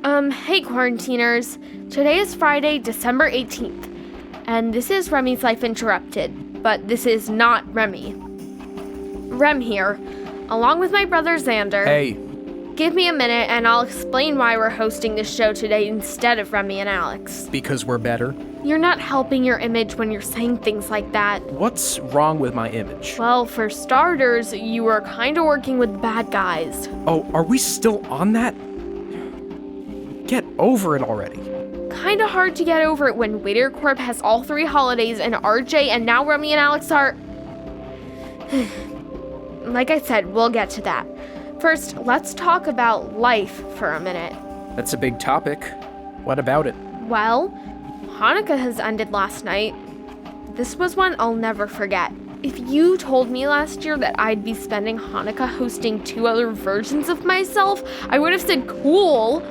Hey quarantiners. Today is Friday, December 18th, and this is Remy's Life Interrupted, but this is not Remy. Rem here, along with my brother Xander. Hey. Give me a minute and I'll explain why we're hosting this show today instead of Remy and Alex. Because we're better? You're not helping your image when you're saying things like that. What's wrong with my image? Well, for starters, you were kinda working with bad guys. Oh, are we still on that? Get over it already. Kinda hard to get over it when Whittier Corp has all 3 holidays and RJ and now Remy and Alex are... Like I said, we'll get to that. First, let's talk about life for a minute. That's a big topic. What about it? Well, Hanukkah has ended last night. This was one I'll never forget. If you told me last year that I'd be spending Hanukkah hosting 2 other versions of myself, I would have said cool.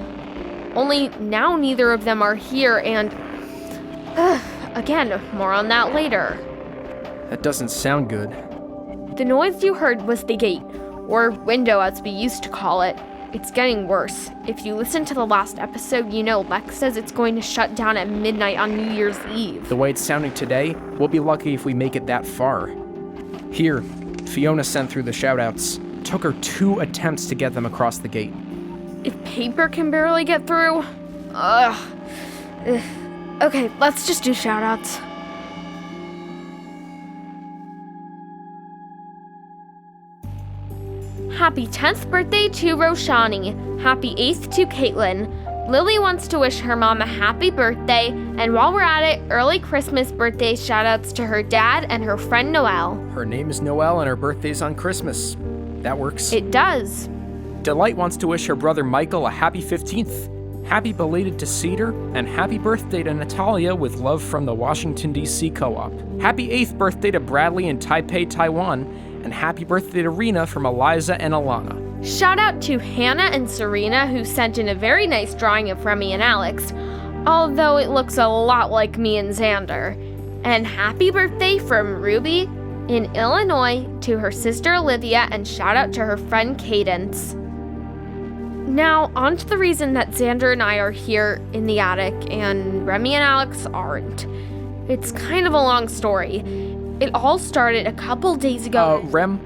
Only now neither of them are here and... again, more on that later. That doesn't sound good. The noise you heard was the gate, or window as we used to call it. It's getting worse. If you listen to the last episode, you know Lex says it's going to shut down at midnight on New Year's Eve. The way it's sounding today, we'll be lucky if we make it that far. Here, Fiona sent through the shoutouts. Took her 2 attempts to get them across the gate. If paper can barely get through... Ugh. Okay, let's just do shoutouts. Happy 10th birthday to Roshani. Happy 8th to Caitlin. Lily wants to wish her mom a happy birthday, and while we're at it, early Christmas birthday shoutouts to her dad and her friend Noelle. Her name is Noelle and her birthday's on Christmas. That works. It does. Delight wants to wish her brother Michael a happy 15th. Happy belated to Cedar, and happy birthday to Natalia with love from the Washington, D.C. Co-op. Happy 8th birthday to Bradley in Taipei, Taiwan, and happy birthday to Rena from Eliza and Alana. Shout out to Hannah and Serena who sent in a very nice drawing of Remy and Alex, although it looks a lot like me and Xander. And happy birthday from Ruby in Illinois to her sister Olivia, and shout out to her friend Cadence. Now, on to the reason that Xander and I are here in the attic and Remy and Alex aren't. It's kind of a long story. It all started a couple days ago. Rem,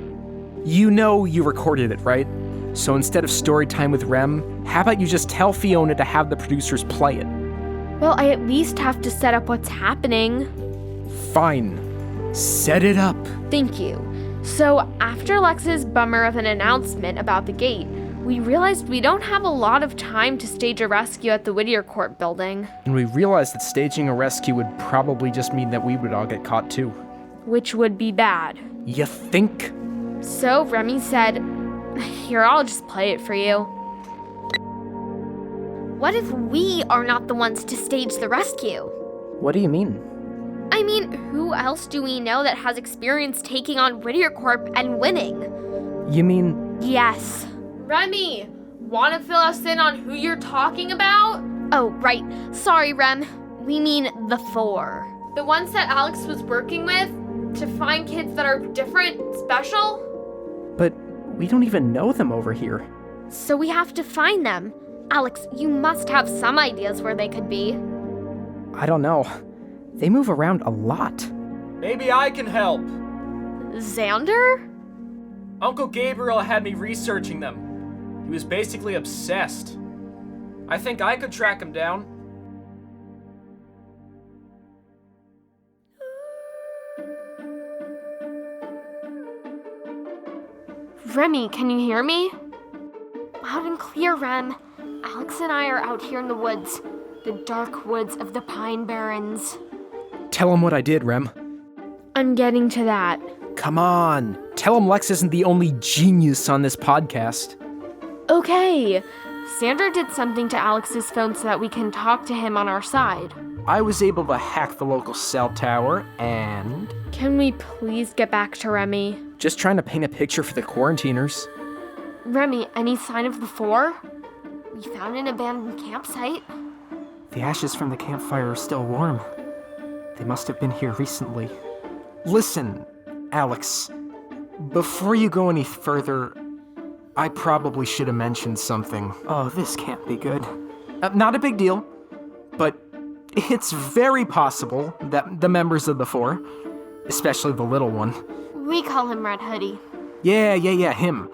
you know you recorded it, right? So instead of story time with Rem, how about you just tell Fiona to have the producers play it? Well, I at least have to set up what's happening. Fine. Set it up. Thank you. So, after Lex's bummer of an announcement about the gate, we realized we don't have a lot of time to stage a rescue at the Whittier Court building. And we realized that staging a rescue would probably just mean that we would all get caught too. Which would be bad. You think? So Remy said, here, I'll just play it for you. What if we are not the ones to stage the rescue? What do you mean? I mean, who else do we know that has experience taking on Whittier Corp and winning? You mean... Yes. Remy, wanna fill us in on who you're talking about? Oh, right. Sorry, Rem. We mean the 4. The ones that Alex was working with to find kids that are different, special? But we don't even know them over here. So we have to find them. Alex, you must have some ideas where they could be. I don't know. They move around a lot. Maybe I can help. Xander? Uncle Gabriel had me researching them. He was basically obsessed. I think I could track him down. Remy, can you hear me? Loud and clear, Rem. Alex and I are out here in the woods. The dark woods of the Pine Barrens. Tell him what I did, Rem. I'm getting to that. Come on. Tell him Lex isn't the only genius on this podcast. Okay. Sandra did something to Alex's phone so that we can talk to him on our side. I was able to hack the local cell tower and... Can we please get back to Remy? Just trying to paint a picture for the quarantiners. Remy, any sign of the 4? We found an abandoned campsite. The ashes from the campfire are still warm. They must have been here recently. Listen, Alex. Before you go any further, I probably should have mentioned something. Oh, this can't be good. Not a big deal, but it's very possible that the members of the Four, especially the little one. We call him Red Hoodie. Yeah, him.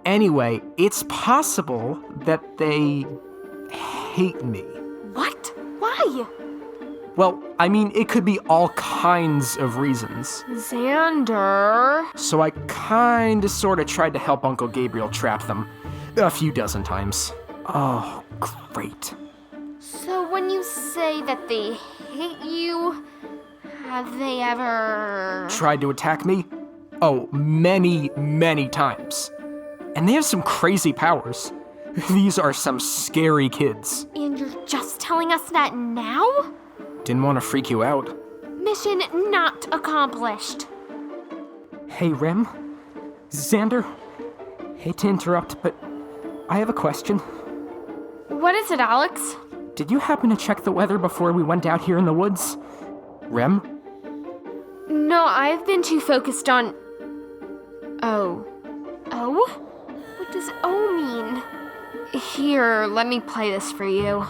Anyway, it's possible that they hate me. What? Why? Well, I mean, it could be all kinds of reasons. Xander. So I kinda sorta tried to help Uncle Gabriel trap them a few dozen times. Oh, great. So when you say that they hate you, have they ever... Tried to attack me? Oh, many, many times. And they have some crazy powers. These are some scary kids. And you're just telling us that now? Didn't want to freak you out. Mission not accomplished. Hey, Rem? Xander? Hate to interrupt, but I have a question. What is it, Alex? Did you happen to check the weather before we went out here in the woods? Rem? No, I've been too focused on... O. O? What does O mean? Here, let me play this for you.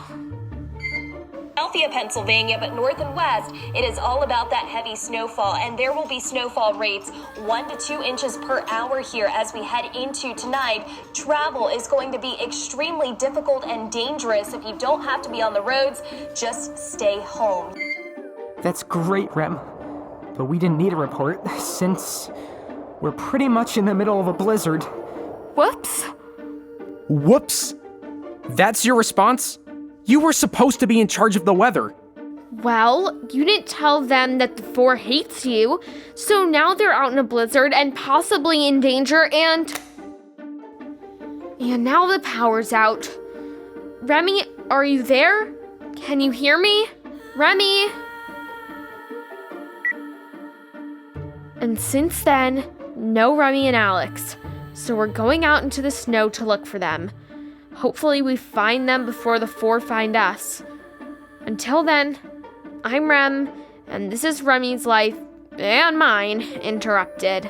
Philadelphia, Pennsylvania, but north and west, it is all about that heavy snowfall, and there will be snowfall rates 1 to 2 inches per hour here as we head into tonight. Travel is going to be extremely difficult and dangerous. If you don't have to be on the roads, just stay home. That's great, Rem. But we didn't need a report since we're pretty much in the middle of a blizzard. Whoops. Whoops! That's your response? You were supposed to be in charge of the weather. Well, you didn't tell them that the Four hates you, so now they're out in a blizzard and possibly in danger, and now the power's out. Remy, are you there? Can you hear me? Remy? And since then, no Remy and Alex, so we're going out into the snow to look for them. Hopefully we find them before the Four find us. Until then, I'm Rem, and this is Remy's life, and mine, interrupted.